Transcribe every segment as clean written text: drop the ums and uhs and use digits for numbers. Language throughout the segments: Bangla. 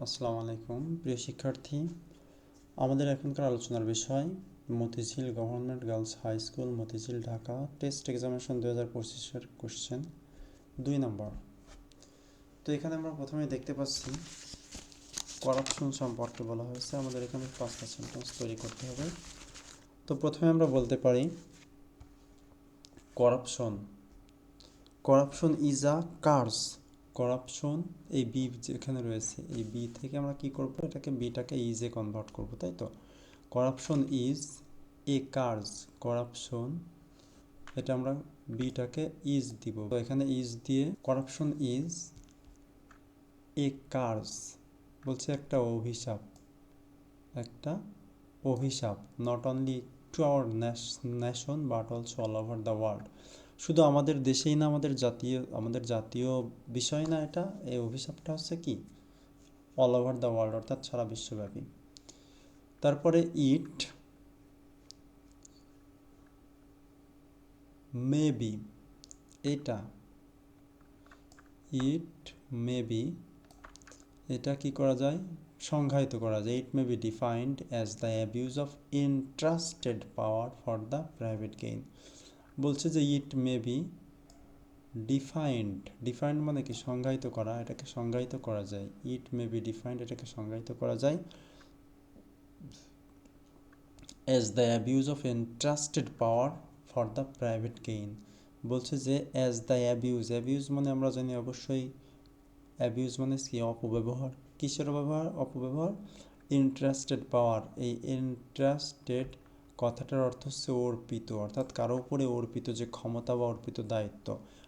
আসসালামু আলাইকুম প্রিয় শিক্ষার্থী। আমাদের এখনকার আলোচনার বিষয় Motijheel government girls high school Motijheel Dhaka test examination 2025-এর কোশ্চেন 2 নম্বর। তো এখানে আমরা প্রথমে দেখতে পাচ্ছি করাপশন সম্পর্কে বলা হয়েছে। আমাদের এখানে 5টা সেন্টেন্স তৈরি করতে হবে। তো প্রথমে আমরা বলতে পারি corruption is a curse. Corruption, এই বি যেখানে রয়েছে এই বি থেকে আমরা কি করব, বিটাকে ইজে কনভার্ট করব, তাই তো। Corruption is a curse. Corruption, এটা আমরা বিটাকে ইজ দিব, তো এখানে ইজ দিয়ে করাপশন ইজ এ কার্স বলছে একটা অভিশাপ, not only to our nation but also all over the world. শুধু আমাদের দেশেই না, আমাদের জাতীয় বিষয় না, এটা এই অভিশাপটা হচ্ছে কি অল ওভার দ্য ওয়ার্ল্ড, অর্থাৎ সারা বিশ্বব্যাপী। তারপরে ইট মে বি, এটা ইট মে বি, এটা কি করা যায়, সংজ্ঞায়িত করা যায়। It may be defined as the abuse of entrusted power for the private gain. বলছে যে ইট মে বি ডিফাইন্ড মানে কি সংজ্ঞায়িত করা, এটাকে সংজ্ঞায়িত করা যায়। ইট মে বি ডিফাইন্ড, এটাকে সংজ্ঞায়িত করা যায় as the abuse of entrusted power for the private gain. বলছে যে অ্যাজ দ্য অ্যাবিউজ মানে আমরা জানি অবশ্যই অ্যাবিউজ মানে কি অপব্যবহার। কিসের অপব্যবহার? ইন্টারেস্টেড পাওয়ার। এই ইন্টারেস্টেড কথাটার অর্থ হচ্ছে অর্পিত, অর্থাৎ কারো উপরে অর্পিত যে ক্ষমতা বা অর্পিত দায়িত্ব,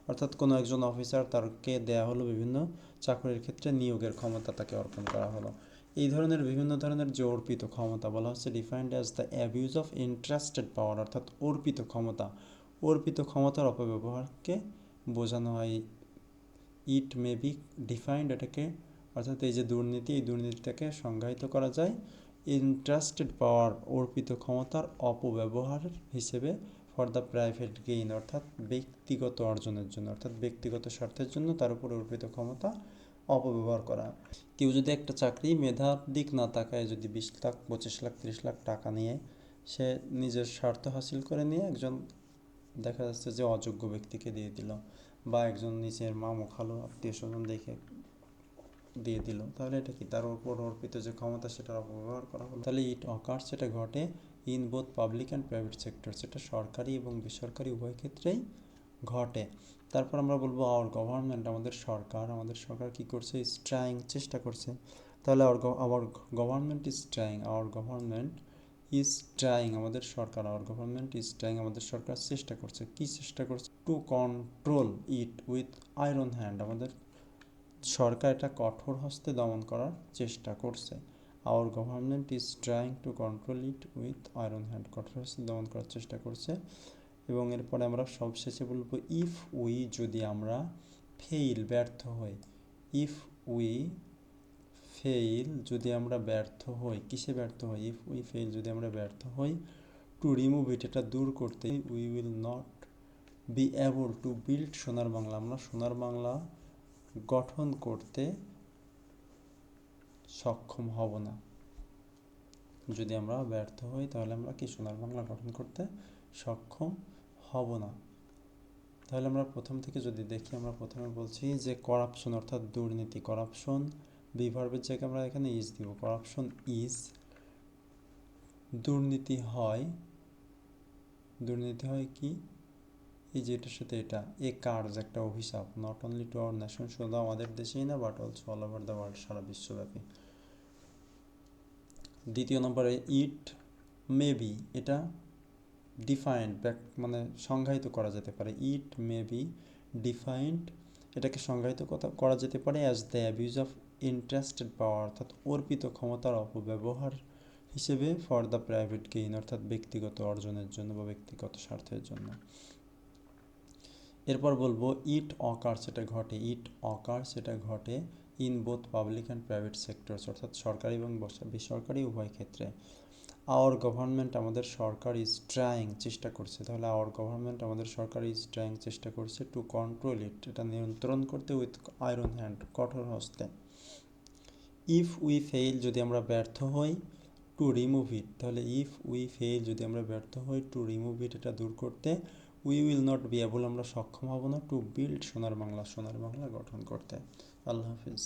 অর্থাৎ কোনো একজন অফিসার তাকে দেয়া হলো বিভিন্ন চাকরির ক্ষেত্রে নিয়োগের ক্ষমতা তাকে অর্পণ করা হলো। এই ধরনের বিভিন্ন ধরনের যে অর্পিত ক্ষমতা বলা হচ্ছে defined as the abuse of interested power, অর্থাৎ অর্পিত ক্ষমতার অপব্যবহারকে বোঝানো হয়। ইট মে বি ডিফাইন্ড, এটাকে অর্থাৎ এই যে দুর্নীতি, এই দুর্নীতিটাকে সংজ্ঞায়িত করা যায় ইন্টারেস্টেড পাওয়ার, অর্পিত ক্ষমতার অপব্যবহার হিসেবে ফর দ্য প্রাইভেট গেইন, অর্থাৎ ব্যক্তিগত অর্জনের জন্য, অর্থাৎ ব্যক্তিগত স্বার্থের জন্য তার উপর অর্পিত ক্ষমতা অপব্যবহার করা। কেউ যদি একটা চাকরি মেধার দিক না তাকায়, যদি 20 লাখ 25 লাখ 30 লাখ টাকা নিয়ে সে নিজের স্বার্থ হাসিল করে নিয়ে একজন দেখা যাচ্ছে যে অযোগ্য ব্যক্তিকে দিয়ে দিল, বা একজন নিজের মামু খালু আত্মীয় স্বজন দেখে দিয়ে দিল, তাহলে এটা কি তার উপর অর্পিত যে ক্ষমতা সেটার অপব্যবহার করা হলো। তাহলে ইট অকার্স, সেটা ঘটে in both public and private sector, সেটা সরকারি এবং বেসরকারি উভয় ক্ষেত্রেই ঘটে। তারপর আমরা বলবো আওয়ার গভর্নমেন্ট, আমাদের সরকার কি করছে, ইজ ট্রাইং, চেষ্টা করছে। তাহলে আওয়ার গভর্নমেন্ট ইজ ট্রাইং, আমাদের সরকার, আওয়ার গভর্নমেন্ট ইজ ট্রাইং, আমাদের সরকার চেষ্টা করছে। কি চেষ্টা করছে? To control it with iron hand, আমাদের সরকার এটা কঠোর হস্তে দমন করার চেষ্টা করছে। Hour government is trying to control it with iron hand, কঠোর হস্তে দমন করার চেষ্টা করছে। এবং এরপরে আমরা সবশেষে বলবো ইফ উই, যদি আমরা ব্যর্থ হই, ইফ উই ফেইল, যদি আমরা ব্যর্থ হই, কিসে ব্যর্থ হই, ইফ উই ফেইল, যদি আমরা ব্যর্থ হই, টু রিমুভ ইট, এটা দূর করতে, we will not be able to build সোনার বাংলা, আমরা সোনার বাংলা গঠন করতে সক্ষম হব না। যদি আমরা ব্যর্থ হই তাহলে আমরা কি সোনার বাংলা গঠন করতে সক্ষম হব না। তাহলে আমরা প্রথম থেকে যদি দেখি, আমরা প্রথমে বলছি যে করাপশন অর্থাৎ দুর্নীতি, করাপশন বিভার্বের জায়গায় আমরা এখানে ইজ দিব। করাপশন ইজ, দুর্নীতি হয় কি, এই যে এটার সাথে এটা, এ কার্স, একটা অভিশাপ, not only to our nation, শুধু আমাদের দেশেই না but also all over the world, সারা বিশ্বব্যাপী। দ্বিতীয় নম্বরে ইট মে বি, এটা ডিফাইন্ড মানে সংজ্ঞায়িত করা যেতে পারে। ইট মে বি ডিফাইন্ড, এটাকে সংজ্ঞায়িত করা যেতে পারে as the abuse of interested power, অর্থাৎ অর্পিত ক্ষমতার অপব্যবহার হিসেবে ফর দ্য প্রাইভেট গেইন, অর্থাৎ ব্যক্তিগত অর্জনের জন্য বা ব্যক্তিগত স্বার্থের জন্য। এরপর বলবো ইট অকার্স, এটা ঘটে in both public and private sectors, অর্থাৎ সরকারি এবং বেসরকারি উভয় ক্ষেত্রে। আওয়ার গভর্নমেন্ট, আমাদের সরকার, ইজ ট্রাইং, চেষ্টা করছে। তাহলে আওয়ার গভর্নমেন্ট, আমাদের সরকার, ইজ ট্রাইং, চেষ্টা করছে টু কন্ট্রোল ইট, এটা নিয়ন্ত্রণ করতে উইথ আয়রন হ্যান্ড, কঠোর হস্তে। ইফ উই ফেইল যদি আমরা ব্যর্থ হই, টু রিমুভ ইট, তাহলে ইফ উই ফেইল যদি আমরা ব্যর্থ হই, টু রিমুভ ইট এটা দূর করতে, we will not be able আমরা সক্ষম হব না, টু বিল্ড সোনার বাংলা গঠন করতে। আল্লাহ হাফিজ।